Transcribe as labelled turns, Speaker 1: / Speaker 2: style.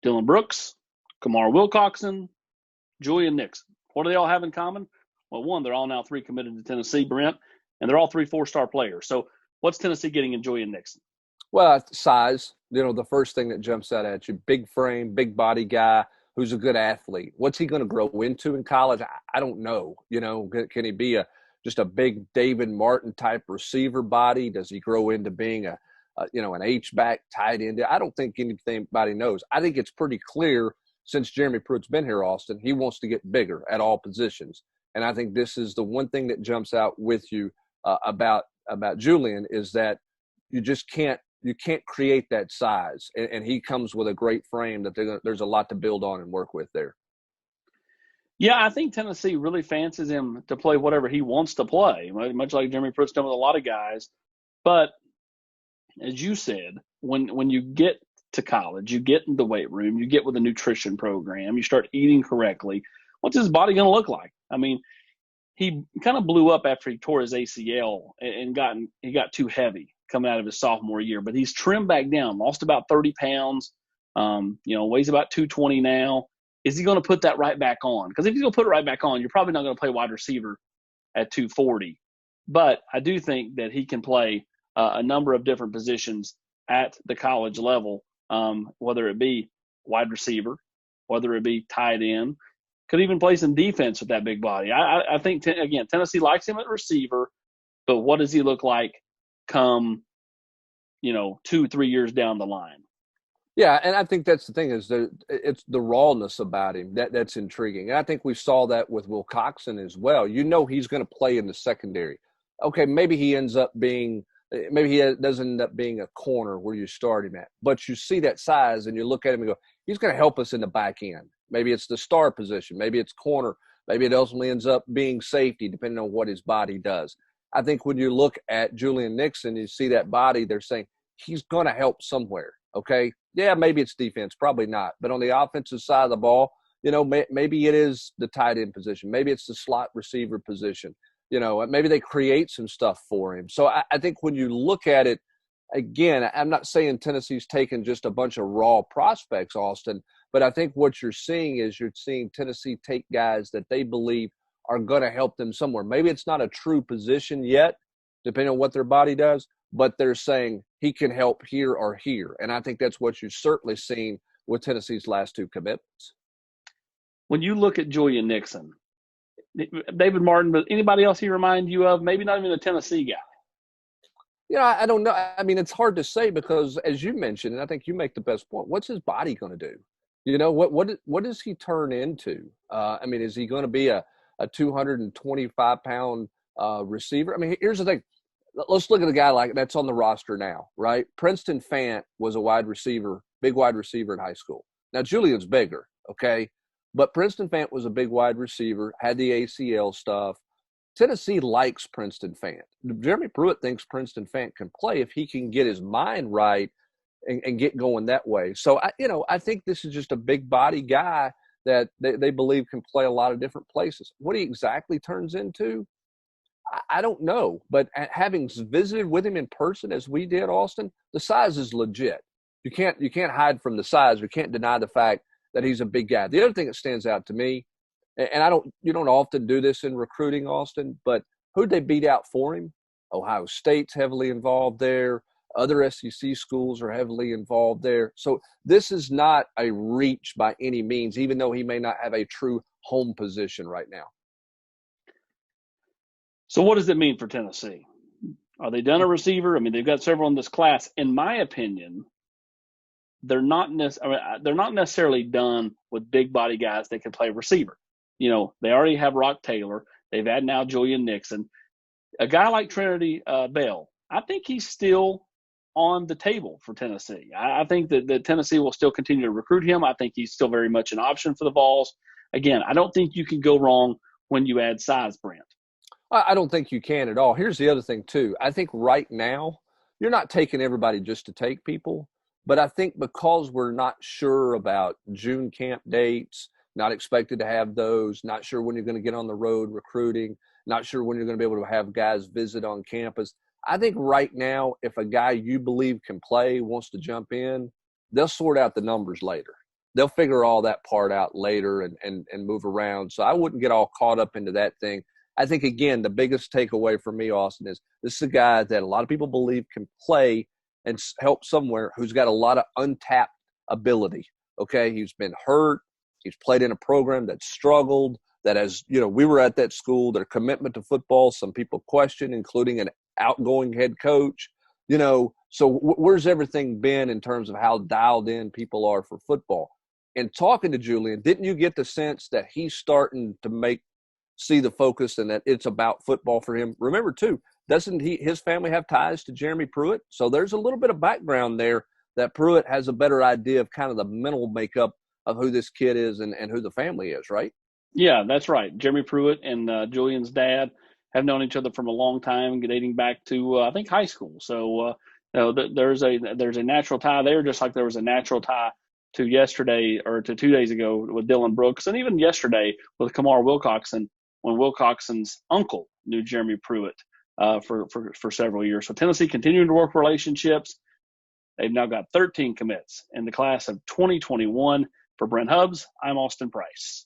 Speaker 1: Dylan Brooks, Kamar Wilcoxon, Julian Nixon. What do they all have in common? Well, one, they're all now three committed to Tennessee, Brent, and they're all three four-star players. So what's Tennessee getting in Julian Nixon?
Speaker 2: Well, size, the first thing that jumps out at you, big frame, big body guy who's a good athlete. What's he going to grow into in college? I don't know. Can he be just a big David Martin type receiver body? Does he grow into being an H-back tight end? I don't think anybody knows. I think it's pretty clear since Jeremy Pruitt's been here, Austin, he wants to get bigger at all positions. And I think this is the one thing that jumps out with you about Julian is that you just can't create that size. And he comes with a great frame that there's a lot to build on and work with there.
Speaker 1: Yeah, I think Tennessee really fancies him to play whatever he wants to play, much like Jeremy Pruitt's done with a lot of guys. But as you said, when you get to college, you get in the weight room, you get with a nutrition program, you start eating correctly. What's his body going to look like? I mean, he kind of blew up after he tore his ACL and he got too heavy coming out of his sophomore year, but he's trimmed back down, lost about 30 pounds, weighs about 220 now. Is he going to put that right back on? Because if he's going to put it right back on, you're probably not going to play wide receiver at 240. But I do think that he can play a number of different positions at the college level, whether it be wide receiver, whether it be tight end, could even play some defense with that big body. I think, again, Tennessee likes him at receiver, but what does he look like come, 2-3 years down the line?
Speaker 2: Yeah, and I think that's the thing is it's the rawness about him that's intriguing. And I think we saw that with Wilcoxon as well. He's going to play in the secondary. Okay, maybe he doesn't end up being a corner where you start him at. But you see that size and you look at him and go, he's going to help us in the back end. Maybe it's the star position. Maybe it's corner. Maybe it ultimately ends up being safety, depending on what his body does. I think when you look at Julian Nixon, you see that body, they're saying he's going to help somewhere, okay? Yeah, maybe it's defense, probably not. But on the offensive side of the ball, maybe it is the tight end position. Maybe it's the slot receiver position. Maybe they create some stuff for him. So I think when you look at it, again, I'm not saying Tennessee's taken just a bunch of raw prospects, Austin, but I think what you're seeing is you're seeing Tennessee take guys that they believe are going to help them somewhere. Maybe it's not a true position yet, depending on what their body does, but they're saying he can help here or here. And I think that's what you've certainly seen with Tennessee's last two commitments.
Speaker 1: When you look at Julian Nixon, David Martin, but anybody else he remind you of? Maybe not even a Tennessee guy.
Speaker 2: I don't know. I mean, it's hard to say because, as you mentioned, and I think you make the best point, what's his body going to do? What does he turn into? Is he going to be a 225-pound receiver? I mean, here's the thing. Let's look at a guy like that's on the roster now, right? Princeton Fant was a wide receiver, big wide receiver in high school. Now, Julian's bigger, okay? But Princeton Fant was a big wide receiver, had the ACL stuff. Tennessee likes Princeton Fant. Jeremy Pruitt thinks Princeton Fant can play if he can get his mind right and get going that way. So, I think this is just a big body guy that they believe can play a lot of different places. What he exactly turns into, I don't know. But having visited with him in person as we did, Austin, the size is legit. You can't hide from the size. You can't deny the fact that he's a big guy. The other thing that stands out to me, and you don't often do this in recruiting, Austin, but who'd they beat out for him? Ohio State's heavily involved there. Other SEC schools are heavily involved there. So this is not a reach by any means, even though he may not have a true home position right now.
Speaker 1: So what does it mean for Tennessee? Are they done a receiver? I mean, they've got several in this class. In my opinion, they're not necessarily done with big body guys that can play receiver. They already have Rock Taylor. They've had now Julian Nixon. A guy like Trinity Bell, I think he's still on the table for Tennessee. I think that Tennessee will still continue to recruit him. I think he's still very much an option for the Vols. Again, I don't think you can go wrong when you add size, Brent.
Speaker 2: I don't think you can at all. Here's the other thing, too. I think right now you're not taking everybody just to take people. But I think because we're not sure about June camp dates, not expected to have those, not sure when you're going to get on the road recruiting, not sure when you're going to be able to have guys visit on campus. I think right now, if a guy you believe can play wants to jump in, they'll sort out the numbers later. they'll figure all that part out later and move around. So I wouldn't get all caught up into that thing. I think, again, the biggest takeaway for me, Austin, is this is a guy that a lot of people believe can play and help somewhere, who's got a lot of untapped ability. Okay, he's been hurt. He's played in a program that struggled, that has, we were at that school, their commitment to football, some people question, including an outgoing head coach. So where's everything been in terms of how dialed in people are for football? And talking to Julian, didn't you get the sense that he's starting to see the focus and that it's about football for him? Remember, too, doesn't his family have ties to Jeremy Pruitt? So there's a little bit of background there that Pruitt has a better idea of kind of the mental makeup of who this kid is and who the family is, right?
Speaker 1: Yeah, that's right. Jeremy Pruitt and Julian's dad have known each other from a long time, dating back to I think high school. So there's a natural tie there, just like there was a natural tie to yesterday or to 2 days ago with Dylan Brooks, and even yesterday with Kamar Wilcoxon, when Wilcoxon's uncle knew Jeremy Pruitt for several years. So Tennessee continuing to work relationships. They've now got 13 commits in the class of 2021. For Brent Hubbs, I'm Austin Price.